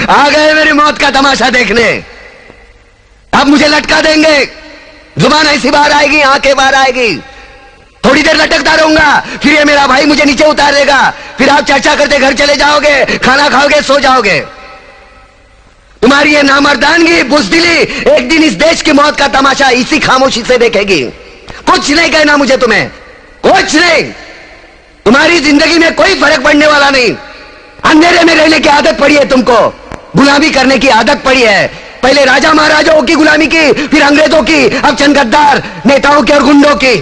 आ गए मेरी मौत का तमाशा देखने। अब मुझे लटका देंगे, जुबान ऐसी बाहर आएगी, आंखें बाहर आएगी, थोड़ी देर लटकता रहूंगा, फिर ये मेरा भाई मुझे नीचे उतार देगा, फिर आप चर्चा करते घर चले जाओगे, खाना खाओगे, सो जाओगे। तुम्हारी ये नामर्दानगी, बुज़दिली एक दिन इस देश की मौत का तमाशा इसी खामोशी से देखेगी। कुछ नहीं कहना मुझे, तुम्हें कुछ नहीं। तुम्हारी जिंदगी में कोई फर्क पड़ने वाला नहीं। अंधेरे में रहने की आदत पड़ी है तुमको, गुलामी करने की आदत पड़ी है। पहले राजा महाराजाओं की गुलामी की, फिर अंग्रेजों की, अब चंद गद्दार नेताओं की और गुंडों की।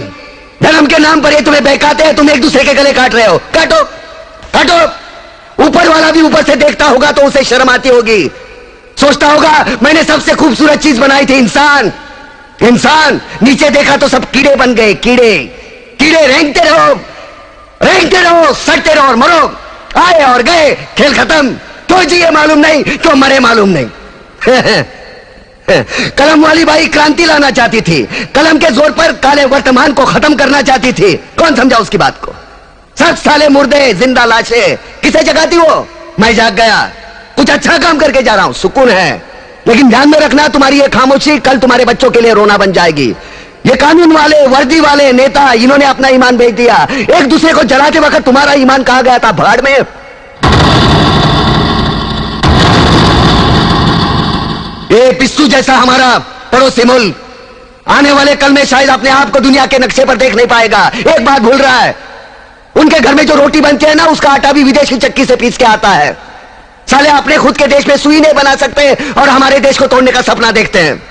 धर्म के नाम पर ये तुम्हें बहकाते हैं, तुम एक दूसरे के गले काट रहे हो। काटो काटो। ऊपर वाला भी ऊपर से देखता होगा तो उसे शर्म आती होगी, सोचता होगा मैंने सबसे खूबसूरत चीज बनाई थी, इंसान। इंसान नीचे देखा तो सब कीड़े बन गए, कीड़े कीड़े। रेंगते रहो, सड़ते रहो और मरो। आए और गए, खेल खत्म। क्यों जिए मालूम नहीं, क्यों मरे मालूम नहीं। कलम वाली बाई क्रांति लाना चाहती थी, कलम के जोर पर काले वर्तमान को खत्म करना चाहती थी। कौन समझा उसकी बात को? सब साले मुर्दे, जिंदा लाशें। किसे जगाती वो? मैं जाग गया, कुछ अच्छा काम करके जा रहा हूं, सुकून है। लेकिन ध्यान में रखना, तुम्हारी ये खामोशी कल तुम्हारे बच्चों के लिए रोना बन जाएगी। ये कानून वाले, वर्दी वाले नेता, इन्होंने अपना ईमान बेच दिया। एक दूसरे को जलाते वक्त तुम्हारा ईमान कहां गया था? भाड़ में। ये पिस्सू जैसा हमारा पड़ोसी मुल्क आने वाले कल में शायद अपने आप को दुनिया के नक्शे पर देख नहीं पाएगा। एक बात भूल रहा है, उनके घर में जो रोटी बनती है ना, उसका आटा भी विदेशी चक्की से पीस के आता है। साले अपने खुद के देश में सुई नहीं बना सकते और हमारे देश को तोड़ने का सपना देखते हैं।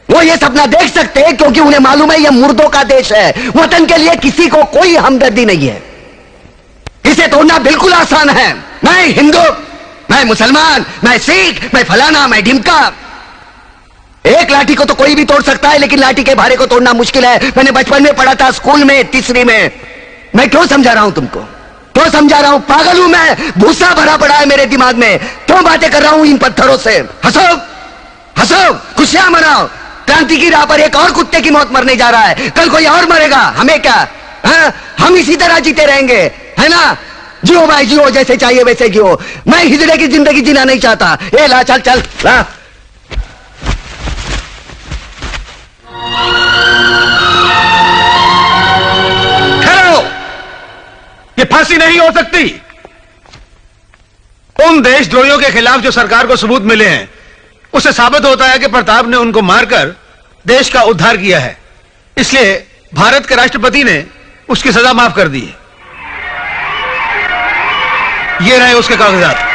वो ये सपना देख सकते हैं क्योंकि उन्हें मालूम है यह मुर्दों का देश है। वतन के लिए किसी को कोई हमदर्दी नहीं है। इसे तोड़ना बिल्कुल आसान है। मैं हिंदू, मैं मुसलमान, मैं सिख, मैं फलाना, मैं ढिमका। एक लाठी को तो कोई भी तोड़ सकता है, लेकिन लाठी के भारे को तोड़ना मुश्किल है। मैंने बचपन में पढ़ा था, स्कूल में, तीसरी में। मैं क्यों समझा रहा हूं तुमको? क्यों समझा रहा हूं? पागल हूं मैं? भूसा भरा पड़ा है मेरे दिमाग में। क्यों बातें कर रहा हूं इन पत्थरों से? हंसो हंसो, खुशियां मनाओ। क्रांति की राह पर एक और कुत्ते की मौत मरने जा रहा है, कल कोई और मरेगा। हमें क्या? हम इसी तरह जीते रहेंगे, है ना? जियो भाई जियो, जैसे चाहिए वैसे जियो। मैं हिजड़े की जिंदगी जीना नहीं चाहता। ए ला, चल चल ला। ठहरो, ये फांसी नहीं हो सकती। उन देशद्रोहियों के खिलाफ जो सरकार को सबूत मिले हैं, उससे साबित होता है कि प्रताप ने उनको मारकर देश का उद्धार किया है। इसलिए भारत के राष्ट्रपति ने उसकी सजा माफ कर दी है। ये रहे उसके कागजात।